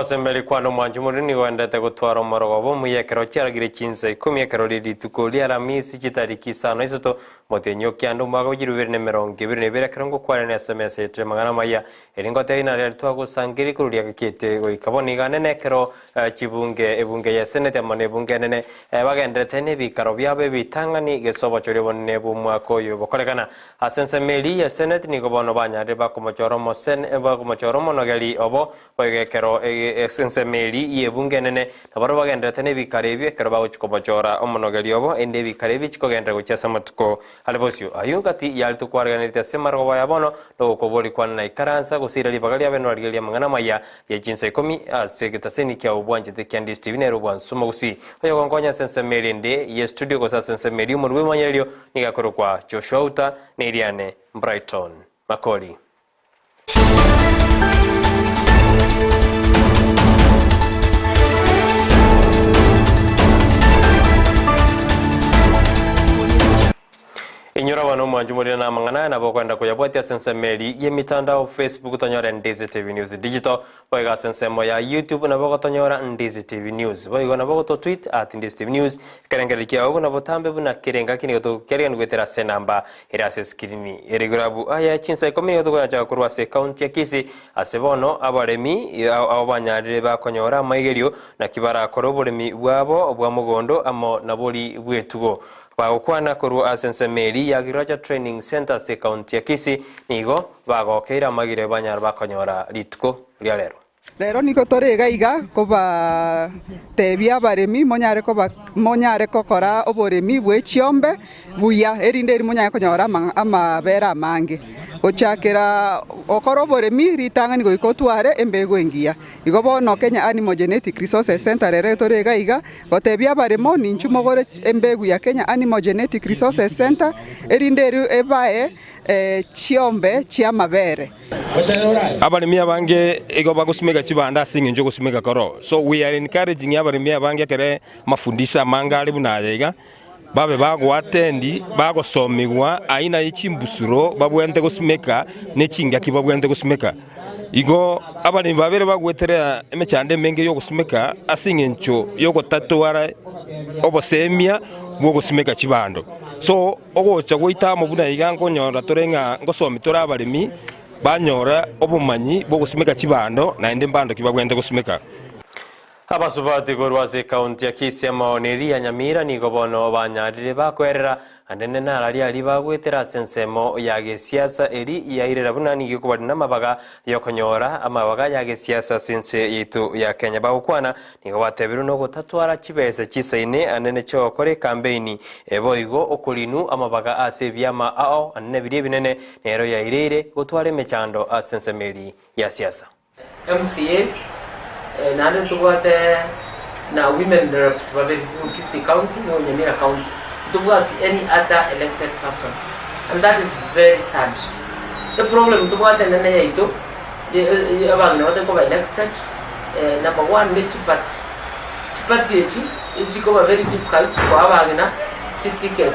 Amasembeli kwano mwanjumuri ni wendete gutwara umorogo mu yekero cyaragire kinze 10 yekero rituko Alhamisi kitariki 5 isoto motenyo kyando mwago 2022 kerongo kware na SMS yetre magana maya eringo teina rya twagusangiri kururia gikete goikaboni ganene kero ebunge ya senete amane bunge nene bagendete ne bikaro byabe bitangani gesobo chore bonne bu mwako yo bokorekana Asensemeli ya senete ni gobono banyare bakomachoro monogeli obo bagekero Asensemeli yebunge nene nabaro bagendete ne bikarebye kero bagochikobachora omonogeli obo ende bikarebi chikogenda gochesa matuko Alebosio ayungati yaltu kwarganirite semargo bayabono no kobori kwana ikaransa gusira libagalia beno argelia mangana maya ya jinse 10 asegetaseni kya ubwanje te Ndizi TV nero bwansumo gusi oyo gongonya Asensemeli nde ye studio ko Asensemeli mu rwimanyelio nigakoro kwa Joshua Uta Neriane Brighton Makoli Inyora wano mwanjumuri na mangana na bokwenda kuyabwati Asensemeli ye mitandao Facebook tonyora Ndizi TV News Digital boiga Asensemo ya YouTube na boko tonyora Ndizi TV News boiga na boko to tweet @Ndizi TV News kerengerikia obu na botambe buna kirenga kini goto keryan gwetera senamba irase skrini erigurabu aya chinsa komini goto kwacha kurwa se account ya kisi asebono abaremi abanyarire bakonyora maigerio na kibara koroboremi bwabo bwa mugondo amo naboli bwetugo bagukwana kuru Asensemeli ya Giraja Training Center se county ya Kisi nigo bagokera magire banyar bakonyora litko lya Rero niko torega iga koba tebia baremi monyare kokora oboremi bwe chiombe buya erinde monyare konyora amabera mange ochakera okoro oboremi ritangani goikotware embego engia igo bono Kenya Animal Genetic Resources Center rero torega iga gotebia baremo ninchumogore embegu ya Kenya Animal Genetic Resources Center erinde ebae chiombe chia mabere abarimi abange ego bagusumega chibanda singe njo gusumega koro so we are encouraging abarimi abange kere mafundisa mangale bunayega babe bago atendi bago somigwa aina yichimbusuro babwente gusumeka nechinga kibabwente gusumeka igo abarimi babere bagwetera emechande menge yo gusumeka asinge ncho yo gotatwara obosemia bwo gusumeka chibando so ogocha goita mu bunayega nkonyora torenga ngosomitora abarimi banyora obumanyi bwo gusumeka chibando na ende mbando kibagwende gusumeka abasubati gorwase county ya Kisi amaoneri ya Nyamira ni gobono banyarire bakwerera andene narari ali bagwetera Asensemo ya gesiasa eri yairera bunani gikubari namabaga yokonyora amabaga ya gesiasa since yitu ya Kenya bagukwana nigo batebiru no gutatwara kibese kisaine anene cyo kore campaign eboigo okulinu amabaga asebyama ao anene biri binene nero yairere gutware mechando Asensemeli ya siasa MCA nane tubwate na women reps babiri Kisi County no Nyamira County tubwate any other elected person and that is very sad. The problem tubwate nene yaito abantu bate ko elected number 1 ni chipati echi ko very difficult for abagina ticket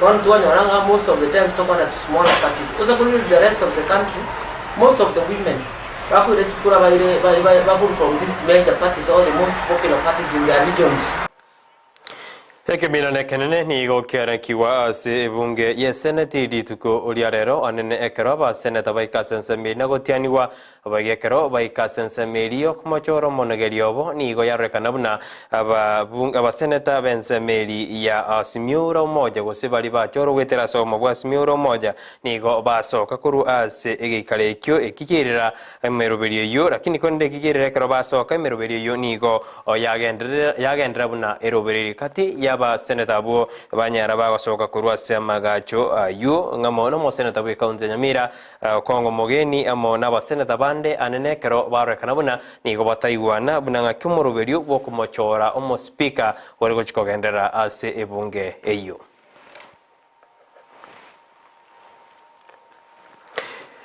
one to one most of the time talk about smaller parties also the rest of the country most of the women from these major parties, all the most popular parties in their regions. Ekemina nekenene ni gokera kiwa ase ebunge ye senate dituko oliarero anene ekero ba senata ba Asensemeli na gotianiwa abagekero ba Asensemeli okmachoro monogeliobo ni go yarekana buna aba senata Asensemeli ya Asimiura moja gosebali ba choro wetera somo bwa Asimiura moja ni go basoka kuru ase egikale ekyo ekikirira emeroberio yo lakini konde kikirira ekero basoka emeroberio yo ni go yagendera buna erobereri kati ya ba seneta bo banyara bagosoka kurwa semagacho ayu ngamono mo seneta bwe kaunti Nyamira kongo mogeni amo na ba seneta bande anene kero barekana buna nigo bataiwana buna ngakyumuruberio bwo kumochora omo speaker wari chikogendera ase ebunge eyo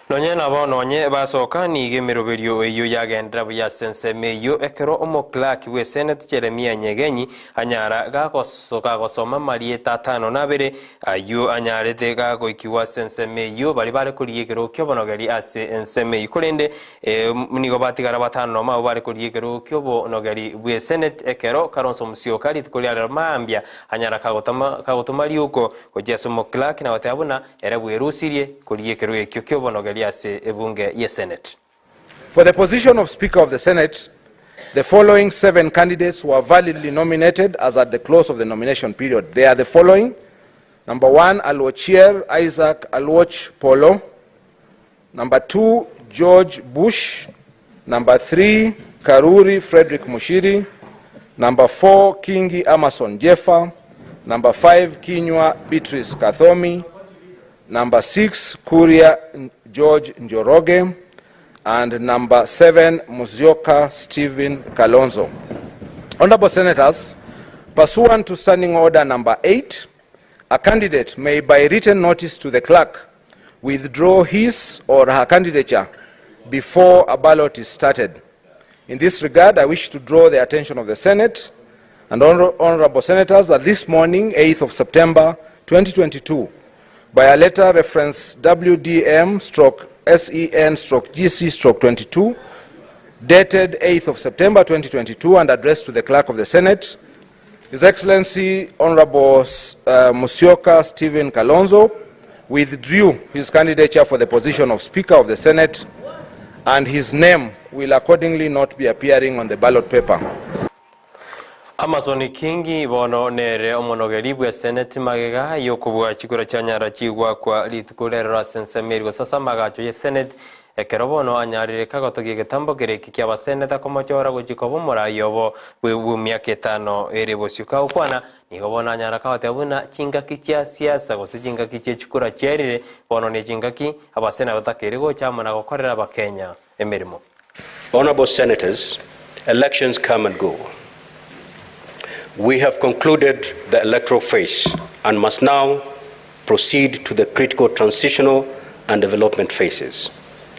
nonye nabo nonye basoka nige miroberio eyo yagendera buya sensemeyo ekero omoklaki we Senate Jeremia Nyegenyi anyara gagosoma marieta 5 ayo anyarete gagoikiwa sensemeyo bari kuriyegero kyo bonogeri ase ensemeyo kurende nigo batigara 5 ma bari kuriyegero kyo bonogeri we Senate ekero Kalonzo Musyoka litikuliara mambia anyara kagotoma liuko ojeso moklaki na watabuna erebwerusirie kuriyegero ekyo kyo bonogeri For the position of Speaker of the Senate, the following 7 candidates were validly nominated as at the close of the nomination period. They are the following. Number 1, Alwochier Isaac Alwoch Polo. Number 2, George Bush. Number 3, Karuri Frederick Mushiri. Number 4, Kingi Amason Jeffa. Number 5, Kinywa Beatrice Kathomi. Number 6, Kuria George Njoroge, and number 7, Musyoka Stephen Kalonzo. Honorable Senators, pursuant to Standing Order number 8, a candidate may by written notice to the clerk withdraw his or her candidature before a ballot is started. In this regard, I wish to draw the attention of the Senate and Honorable Senators that this morning, 8th of September 2022, by a letter reference WDM/SEN/GC/22, dated 8th of September 2022 and addressed to the Clerk of the Senate, His Excellency Honorable Musyoka Stephen Kalonzo withdrew his candidature for the position of Speaker of the Senate, and his name will accordingly not be appearing on the ballot paper. Amazon Kingi bono nere omonogeri bwa Senate magega yokubwa chikura chanyara chigwa kwa litukolera sensemeri sasa magacho ye Senate ekerobono anyarire kagotogie getambo gereki kya ba Senate komochora gujikobo morayobo bwe myaka 5 ere bosyuka ukwana nigobona anyara kawote abuna chingaki kya siasa gose chingaki kye chikura cherire bono ne chingaki abasena batakere go chamana gokorera abakenya emirimo. Honorable Senators, elections come and go. We have concluded the electoral phase and must now proceed to the critical transitional and development phases.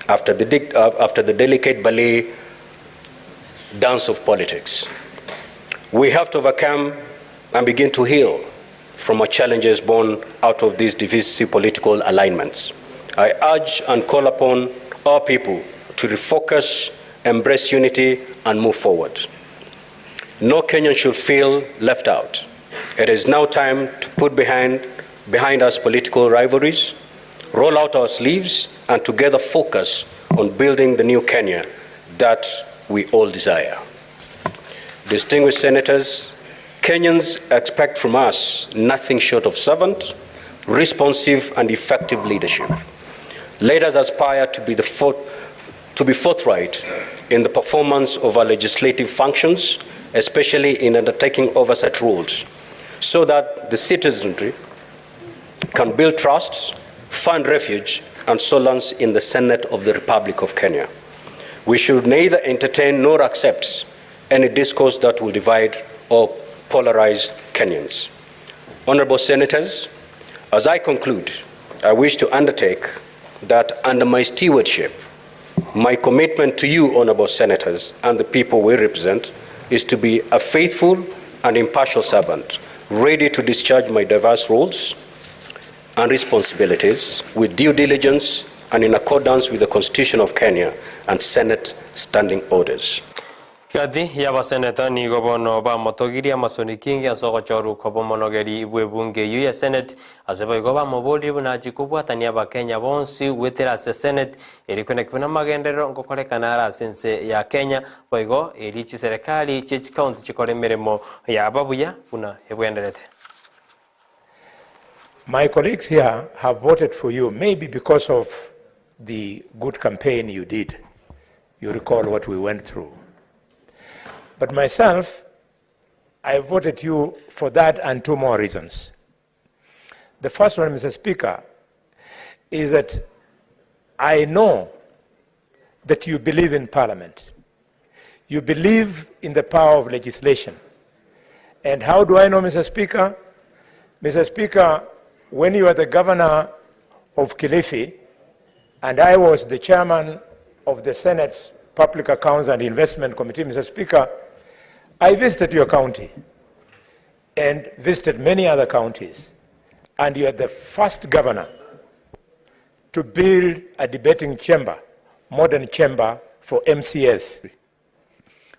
After the delicate ballet dance of politics, we have to overcome and begin to heal from our challenges born out of these divisive political alignments. I urge and call upon our people to refocus, embrace unity, and move forward. No Kenyan should feel left out. It is now time to put behind us political rivalries, roll out our sleeves, and together focus on building the new Kenya that we all desire. Distinguished Senators, Kenyans expect from us nothing short of servant, responsive, and effective leadership. Let us aspire to be forthright in the performance of our legislative functions, especially in undertaking oversight roles, so that the citizenry can build trust, find refuge, and solace in the Senate of the Republic of Kenya. We should neither entertain nor accept any discourse that will divide or polarize Kenyans. Honorable Senators, as I conclude, I wish to undertake that under my stewardship, my commitment to you, Honorable Senators, and the people we represent is to be a faithful and impartial servant, ready to discharge my diverse roles and responsibilities with due diligence and in accordance with the Constitution of Kenya and Senate standing orders. Kati yaba Senate ni gobono ba motogiri Amazon Kingi asoko choru kobo monogeri bwe bunge yu ya Senate azeba goba mobodi buna jikubwatania ba Kenya bonsi wetera se Senate erikwenda kibona magendero ngokorekana ara sense ya Kenya boigo erichi serikali chichi county chikore meremo ya babuya buna ebwenderete. My colleagues here have voted for you maybe because of the good campaign you did. You recall what we went through. But myself, I voted you for that and 2 more reasons. The first one, Mr. Speaker, is that I know that you believe in Parliament. You believe in the power of legislation. And how do I know, Mr. Speaker? Mr. Speaker, when you are the governor of Kilifi and I was the chairman of the Senate Public Accounts and Investment Committee, Mr. Speaker, I visited your county and visited many other counties, and you are the first governor to build a debating chamber, modern chamber for MCS.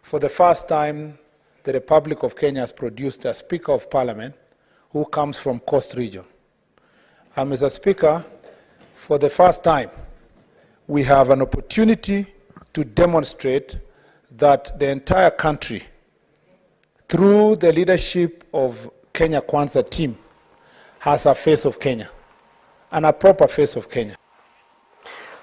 For the first time, the Republic of Kenya has produced a Speaker of Parliament who comes from Coast Region. And Mr. Speaker, for the first time, we have an opportunity to demonstrate that the entire country, through the leadership of Kenya Kwanza team, has a face of Kenya, and a proper face of Kenya.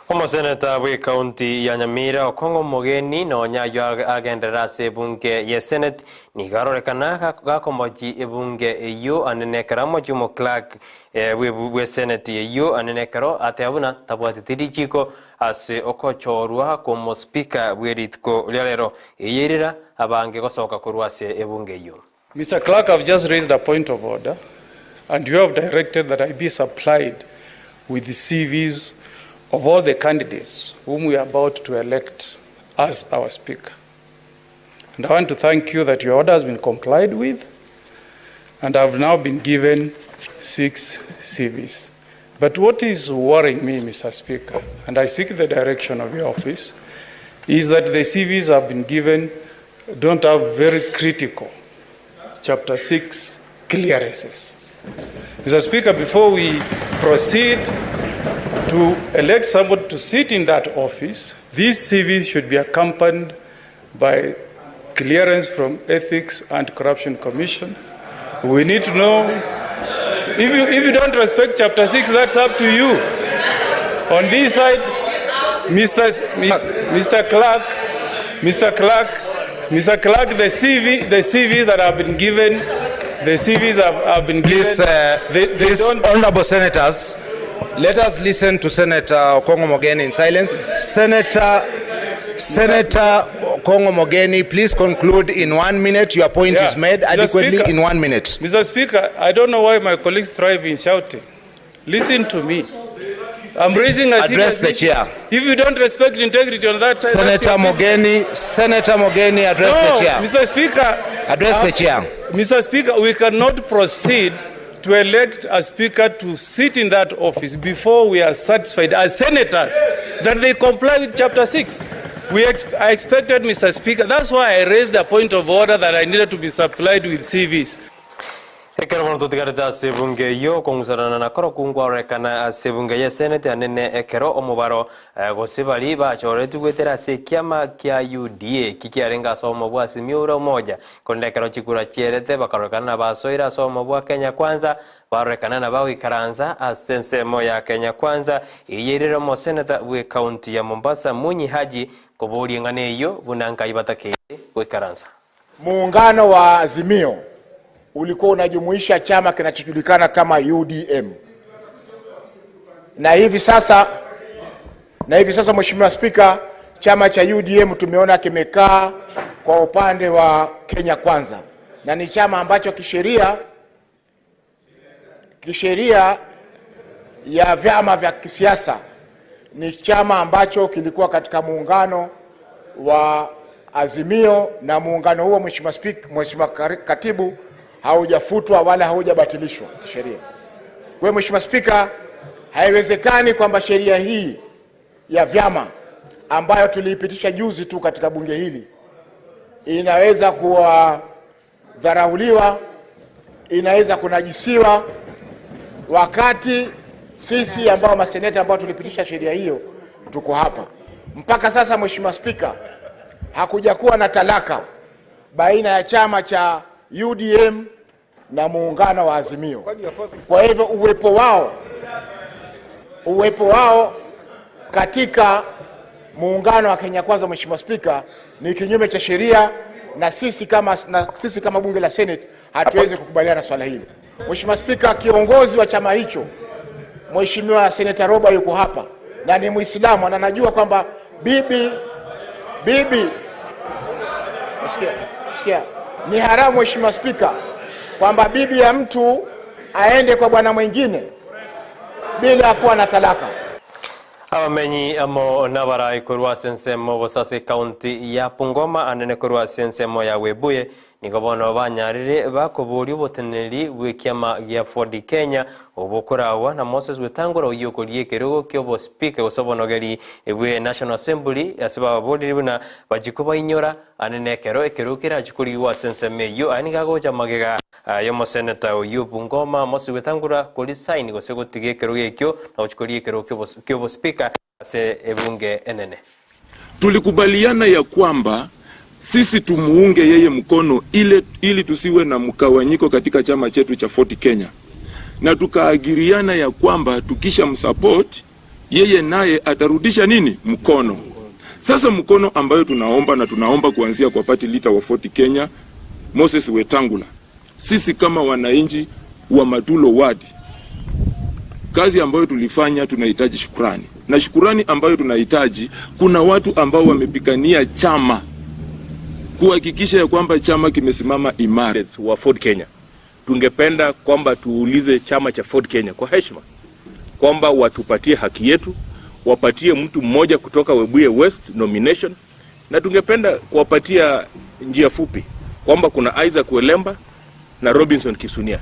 Omoseneta we county ya Nyamira okongo mogeni no nyayo agendera se bunge ye Senate ni garorekana gakomoji ebunge eyo anenekera mojumo Clark we Senate eyo anenekero ateabuna tabwatitiri chiko ase okochorwa como speaker weritko lero eyerera abange gosoka kurwase ebunge eyo. Mr. Clark, I've just raised a point of order, and you have directed that I be supplied with the CVs of all the candidates whom we are about to elect as our Speaker. And I want to thank you that your order has been complied with, and I've now been given 6 CVs. But what is worrying me, Mr. Speaker, and I seek the direction of your office, is that the CVs have been given don't have very critical Chapter 6 clearances. Mr. Speaker, before we proceed to elect somebody to sit in that office, these CVs should be accompanied by clearance from Ethics and Corruption Commission. We need to know, if you don't respect Chapter 6, that's up to you. On this side, Mr. Clark, the CV that have been given, the CVs have been given. Please, honorable senators, let us listen to Senator Okongo Mogeni in silence. Senator Okongo Mogeni, please conclude in 1 minute. Your point is made adequately in 1 minute. Mr. Speaker, I don't know why my colleagues thrive in shouting. Listen to me. I'm raising a address the chair. If you don't respect integrity on that side, Senator Mogeni, address the chair. Mr. Speaker, address the chair. Mr. Speaker, we cannot proceed to elect a speaker to sit in that office before we are satisfied as senators that they comply with Chapter 6. I expected, Mr. Speaker, that's why I raised a point of order that I needed to be supplied with CVs. Ekero tutigarita sebunge yo kongusana na koro kungwa rekana sebunge ya Senate anene ekero omubaro gosebali bachore tugwetera se kiama kya UDA kikiarenga somo bwa simiura moja kondekero chikura chierete bakarekana basoira somo bwa Kenya Kwanza barekana na bawi karanza asense moya Kenya Kwanza iyerero mo Senator we county ya Mombasa Munyi Haji kobori ngane yo bunanka ibatake we karanza. Muungano wa Azimio ulikuwa unajumuisha chama kinachojulikana kama UDM. Na hivi sasa Mheshimiwa Spika, chama cha UDM tumeona kimekaa kwa upande wa Kenya Kwanza. Na ni chama ambacho kisheria ya vyama vya kisiasa ni chama ambacho kilikuwa katika muungano wa Azimio, na muungano huo Mheshimiwa Katibu haujafutwa wala haujabatilishwa sheria. Kwa Mheshimiwa Spika, haiwezekani kwamba sheria hii ya vyama ambayo tuliipitisha juzi tu katika bunge hili inaweza kuwa dharauliwa, inaweza kunajisiwa, wakati sisi ambao maseneta ambao tulipitisha sheria hiyo tuko hapa. Mpaka sasa Mheshimiwa Spika, hakuja kuwa na talaka baina ya chama cha UDM na muungano wa Azimio. Kwa hivyo uwepo wao katika muungano wa Kenya Kwanza, Mheshimiwa Spika, ni kinyume cha sheria, na sisi kama bunge la Senate hatuwezi kukubaliana na swala hili. Mheshimiwa Spika, kiongozi wa chama hicho Mheshimiwa Senator Roba yuko hapa na ni Muislamu, na najua kwamba bibi sikia, ni haramu Mheshimiwa Spika kwamba bibi ya mtu aende kwa bwana mwingine bila kuwa na talaka. Abamenyi amo nabara ikorwa sensemo bosase county ya Bungoma anene korwa sensemo ya Webuye nikobono banyarire bakobori uboteneri bw'ikiama gya Ford Kenya obokorawa na Moses Wetangula uyokolie kerogo kyobo speaker osobonogeri ebwe National Assembly asiba bodiri buna bajikoba inyora anene kero kira chikuriwa senseme yo anigago magega yomo senator uyu Bungoma Moses Wetangula koli sign gosegotige kerogo ekyo na uchikolie kerogo kyobo speaker ase ebunge enene. Tulikubaliana ya kwamba sisi tumuunge yeye mkono ili tusiwe na mkawanyiko katika chama chetu cha Ford Kenya. Na tukaagiriana ya kwamba tukisha msupport yeye naye atarudisha nini? Mkono. Sasa mkono ambayo tunaomba kuanzia kwa party leader wa Ford Kenya Moses Wetangula. Sisi kama wananchi wa Matulo Ward, kazi ambayo tulifanya tunahitaji shukrani. Na shukrani ambayo tunahitaji, kuna watu ambao wamepigania chama kuhakikisha ya kwamba chama kimesimama imara. Wa Ford Kenya, tungependa kwamba tuulize chama cha Ford Kenya kwa heshima kwamba watupatie haki yetu, wapatie mtu mmoja kutoka Webuye West nomination, na tungependa kuwapatia njia fupi kwamba kuna Isaac Welemba na Robinson Kisunia.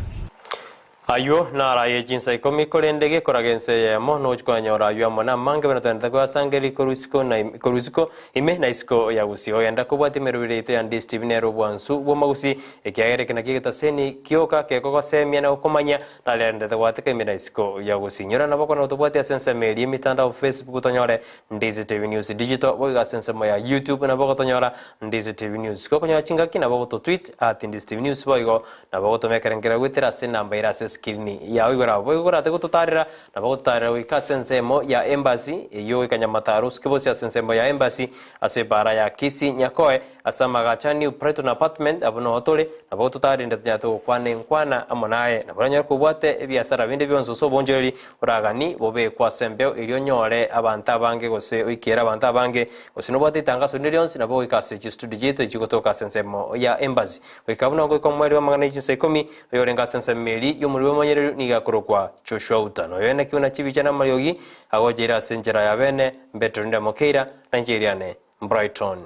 Ayo nara ye jinsa ikomi kolendege koragense ya mono chukanyora ayo amona mange benatanda kwa sangeli korusiko ime na isko ya usi oyanda kubwati merubirite ya Ndizi TV nero bwansu bomagusi ekiagere kinakigeta seni kioka kekoko semia na ukomanya talenda twateka ime na isko ya usi nyora na bako na utobwati ya sensa media mitanda of Facebook tonyore Ndizi TV News digital boga sensa moya YouTube na bako tonyora Ndizi TV News kokonya chinga kina bako to tweet @Ndizi TV News bogo na bako to mekerengera witira senamba irase skilni ya wigora wigora te gututarira na bagutarira wika sensemo ya embassy iyo ikanyamataru skibosi ya sensemo ya embassy ase bara ya Kisi Nyakoe asama gachani upreto na apartment abono hotole na bagututari ndatyato kwane nkwana amonaye na baranya kubwate ebiasara bindi byonso so bonjeri uragani bobe kwa sembeo iliyo nyore abanta bange gose ikera abanta bange gose no bwate tangaso nilionsi na bogo ikase studio jito chikotoka sensemo ya embassy wikabuna ngo komweri wa magana 910 yorenga sensemeli yo muri manyere nigakorokwa Joshua Utano yene kiuna chibichana mariogi agojera senjera ya bene Betronda Mokeira Nigeria ne Brighton.